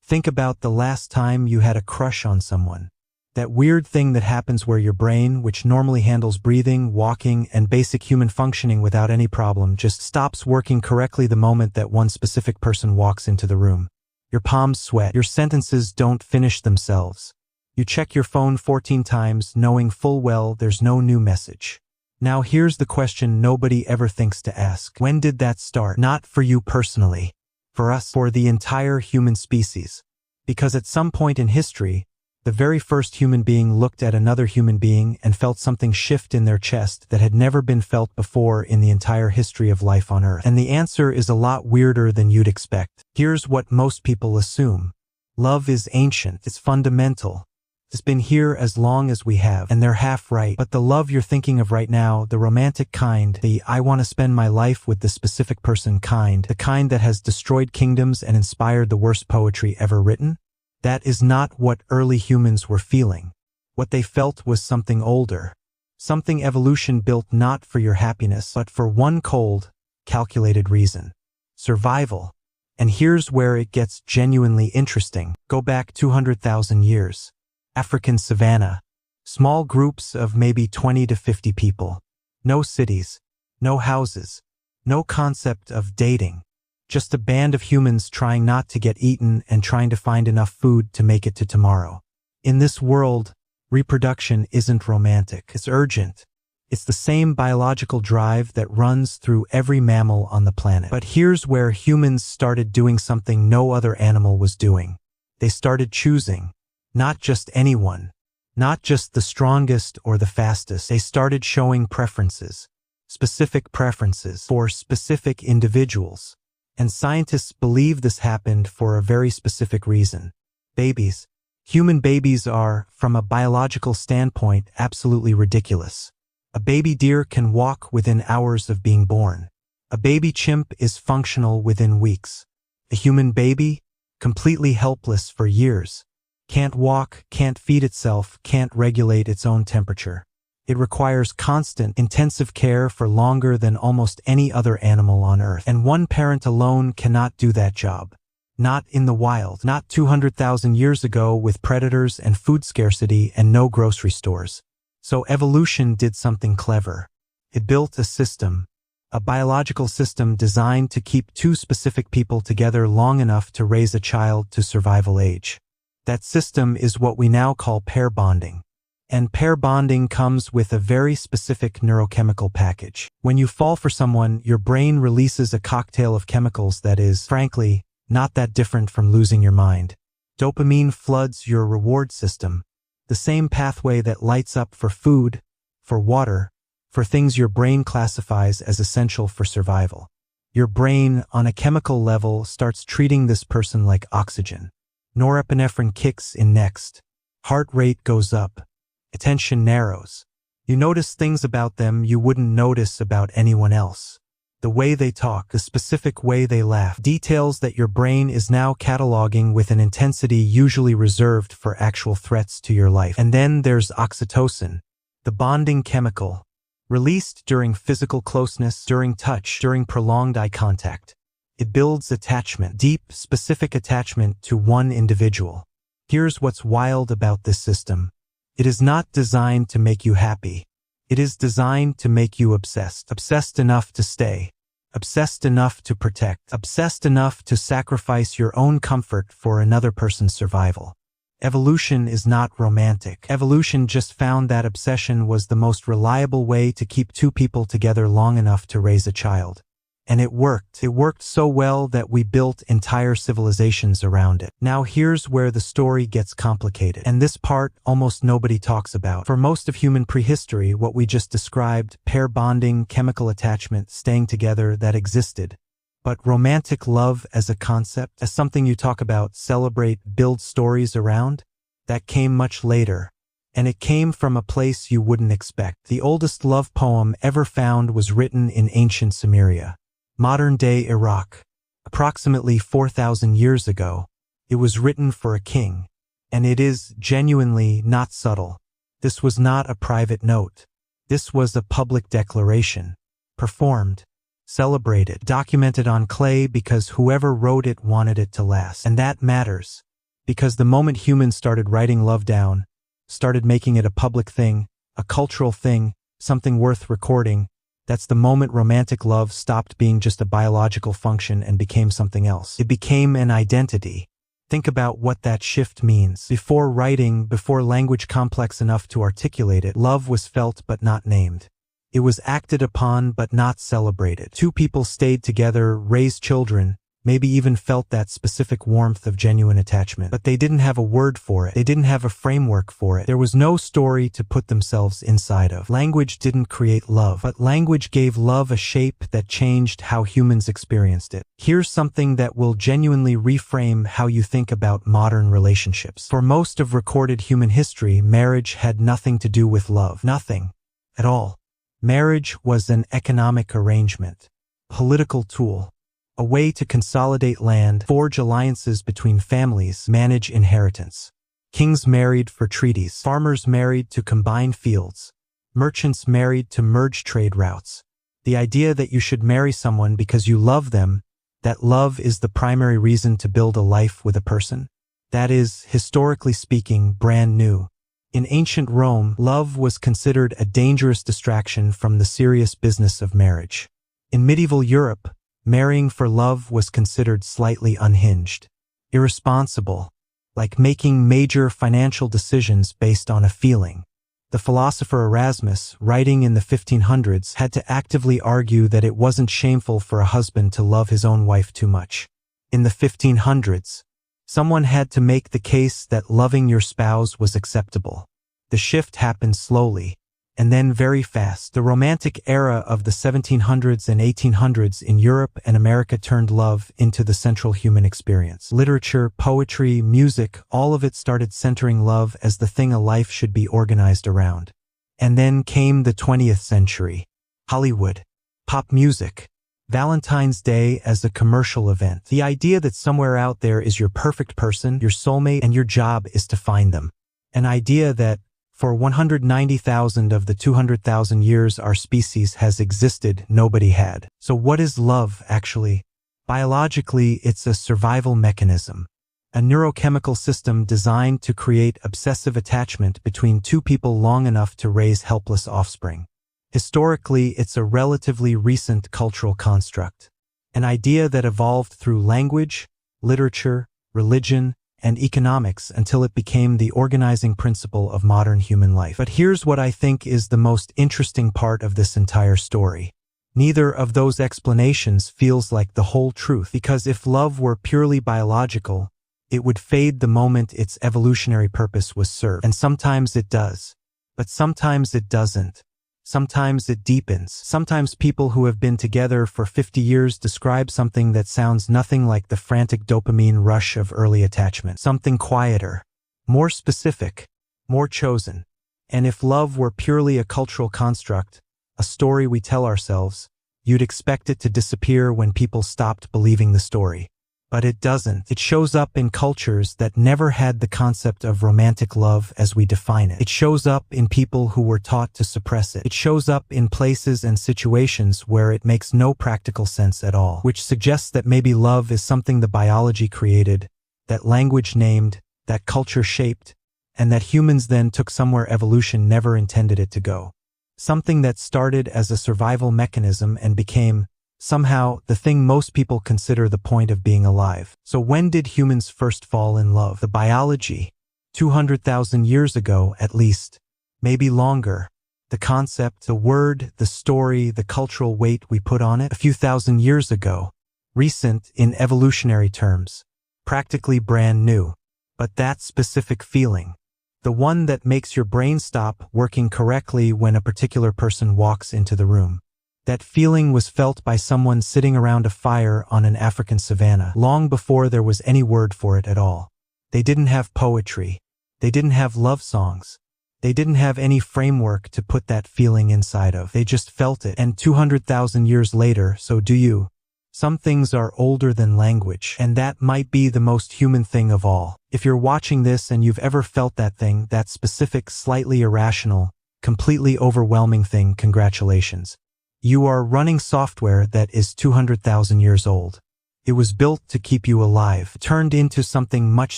Think about the last time you had a crush on someone. That weird thing that happens where your brain, which normally handles breathing, walking, and basic human functioning without any problem, just stops working correctly the moment that one specific person walks into the room. Your palms sweat. Your sentences don't finish themselves. You check your phone 14 times, knowing full well there's no new message. Now here's the question nobody ever thinks to ask. When did that start? Not for you personally. For us, for the entire human species. Because at some point in history, the very first human being looked at another human being and felt something shift in their chest that had never been felt before in the entire history of life on Earth. And the answer is a lot weirder than you'd expect. Here's what most people assume. Love is ancient. It's fundamental. It's been here as long as we have, and they're half right. But the love you're thinking of right now, the romantic kind, the I want to spend my life with this specific person kind, the kind that has destroyed kingdoms and inspired the worst poetry ever written, that is not what early humans were feeling. What they felt was something older. Something evolution built not for your happiness, but for one cold, calculated reason. Survival. And here's where it gets genuinely interesting. Go back 200,000 years. African savanna. Small groups of maybe 20 to 50 people. No cities. No houses. No concept of dating. Just a band of humans trying not to get eaten and trying to find enough food to make it to tomorrow. In this world, reproduction isn't romantic. It's urgent. It's the same biological drive that runs through every mammal on the planet. But here's where humans started doing something no other animal was doing. They started choosing. Not just anyone. Not just the strongest or the fastest. They started showing preferences. Specific preferences for specific individuals. And scientists believe this happened for a very specific reason. Babies. Human babies are, from a biological standpoint, absolutely ridiculous. A baby deer can walk within hours of being born. A baby chimp is functional within weeks. A human baby, completely helpless for years. Can't walk, can't feed itself, can't regulate its own temperature. It requires constant, intensive care for longer than almost any other animal on Earth. And one parent alone cannot do that job. Not in the wild. Not 200,000 years ago with predators and food scarcity and no grocery stores. So evolution did something clever. It built a system. A biological system designed to keep two specific people together long enough to raise a child to survival age. That system is what we now call pair bonding. And pair bonding comes with a very specific neurochemical package. When you fall for someone, your brain releases a cocktail of chemicals that is, frankly, not that different from losing your mind. Dopamine floods your reward system, the same pathway that lights up for food, for water, for things your brain classifies as essential for survival. Your brain, on a chemical level, starts treating this person like oxygen. Norepinephrine kicks in next. Heart rate goes up. Attention narrows. You notice things about them you wouldn't notice about anyone else. The way they talk, the specific way they laugh, details that your brain is now cataloging with an intensity usually reserved for actual threats to your life. And then there's oxytocin, the bonding chemical, released during physical closeness, during touch, during prolonged eye contact. It builds attachment, deep, specific attachment to one individual. Here's what's wild about this system. It is not designed to make you happy. It is designed to make you obsessed. Obsessed enough to stay. Obsessed enough to protect. Obsessed enough to sacrifice your own comfort for another person's survival. Evolution is not romantic. Evolution just found that obsession was the most reliable way to keep two people together long enough to raise a child. And it worked. It worked so well that we built entire civilizations around it. Now here's where the story gets complicated. And this part almost nobody talks about. For most of human prehistory, what we just described, pair bonding, chemical attachment, staying together, that existed. But romantic love as a concept, as something you talk about, celebrate, build stories around, that came much later. And it came from a place you wouldn't expect. The oldest love poem ever found was written in ancient Sumeria. Modern-day Iraq. Approximately 4,000 years ago, it was written for a king. And it is genuinely not subtle. This was not a private note. This was a public declaration. Performed. Celebrated. Documented on clay because whoever wrote it wanted it to last. And that matters. Because the moment humans started writing love down, started making it a public thing, a cultural thing, something worth recording, that's the moment romantic love stopped being just a biological function and became something else. It became an identity. Think about what that shift means. Before writing, before language complex enough to articulate it, love was felt but not named. It was acted upon but not celebrated. Two people stayed together, raised children, maybe even felt that specific warmth of genuine attachment. But they didn't have a word for it. They didn't have a framework for it. There was no story to put themselves inside of. Language didn't create love, but language gave love a shape that changed how humans experienced it. Here's something that will genuinely reframe how you think about modern relationships. For most of recorded human history, marriage had nothing to do with love. Nothing at all. Marriage was an economic arrangement, political tool, a way to consolidate land, forge alliances between families, manage inheritance. Kings married for treaties, farmers married to combine fields, merchants married to merge trade routes. The idea that you should marry someone because you love them, that love is the primary reason to build a life with a person, that is, historically speaking, brand new. In ancient Rome, love was considered a dangerous distraction from the serious business of marriage. In medieval Europe, marrying for love was considered slightly unhinged, irresponsible, like making major financial decisions based on a feeling. The philosopher Erasmus, writing in the 1500s, had to actively argue that it wasn't shameful for a husband to love his own wife too much. In the 1500s, someone had to make the case that loving your spouse was acceptable. The shift happened slowly, and then very fast. The Romantic era of the 1700s and 1800s in Europe and America turned love into the central human experience. Literature, poetry, music, all of it started centering love as the thing a life should be organized around. And then came the 20th century. Hollywood, pop music, Valentine's Day as a commercial event. The idea that somewhere out there is your perfect person, your soulmate, and your job is to find them. An idea that for 190,000 of the 200,000 years our species has existed, nobody had. So what is love, actually? Biologically, it's a survival mechanism, a neurochemical system designed to create obsessive attachment between two people long enough to raise helpless offspring. Historically, it's a relatively recent cultural construct, an idea that evolved through language, literature, religion, and economics until it became the organizing principle of modern human life. But here's what I think is the most interesting part of this entire story. Neither of those explanations feels like the whole truth, because if love were purely biological, it would fade the moment its evolutionary purpose was served. And sometimes it does. But sometimes it doesn't. Sometimes it deepens. Sometimes people who have been together for 50 years describe something that sounds nothing like the frantic dopamine rush of early attachment. Something quieter, more specific, more chosen. And if love were purely a cultural construct, a story we tell ourselves, you'd expect it to disappear when people stopped believing the story. But it doesn't. It shows up in cultures that never had the concept of romantic love as we define it. It shows up in people who were taught to suppress it. It shows up in places and situations where it makes no practical sense at all, which suggests that maybe love is something the biology created, that language named, that culture shaped, and that humans then took somewhere evolution never intended it to go. Something that started as a survival mechanism and became, somehow, the thing most people consider the point of being alive. So when did humans first fall in love? The biology. 200,000 years ago, at least. Maybe longer. The concept, the word, the story, the cultural weight we put on it. A few thousand years ago. Recent in evolutionary terms. Practically brand new. But that specific feeling. The one that makes your brain stop working correctly when a particular person walks into the room. That feeling was felt by someone sitting around a fire on an African savanna, long before there was any word for it at all. They didn't have poetry. They didn't have love songs. They didn't have any framework to put that feeling inside of. They just felt it. And 200,000 years later, so do you. Some things are older than language, and that might be the most human thing of all. If you're watching this and you've ever felt that thing, that specific, slightly irrational, completely overwhelming thing, congratulations. You are running software that is 200,000 years old. It was built to keep you alive, turned into something much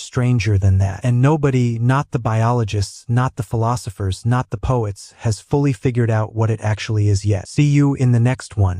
stranger than that. And nobody, not the biologists, not the philosophers, not the poets, has fully figured out what it actually is yet. See you in the next one.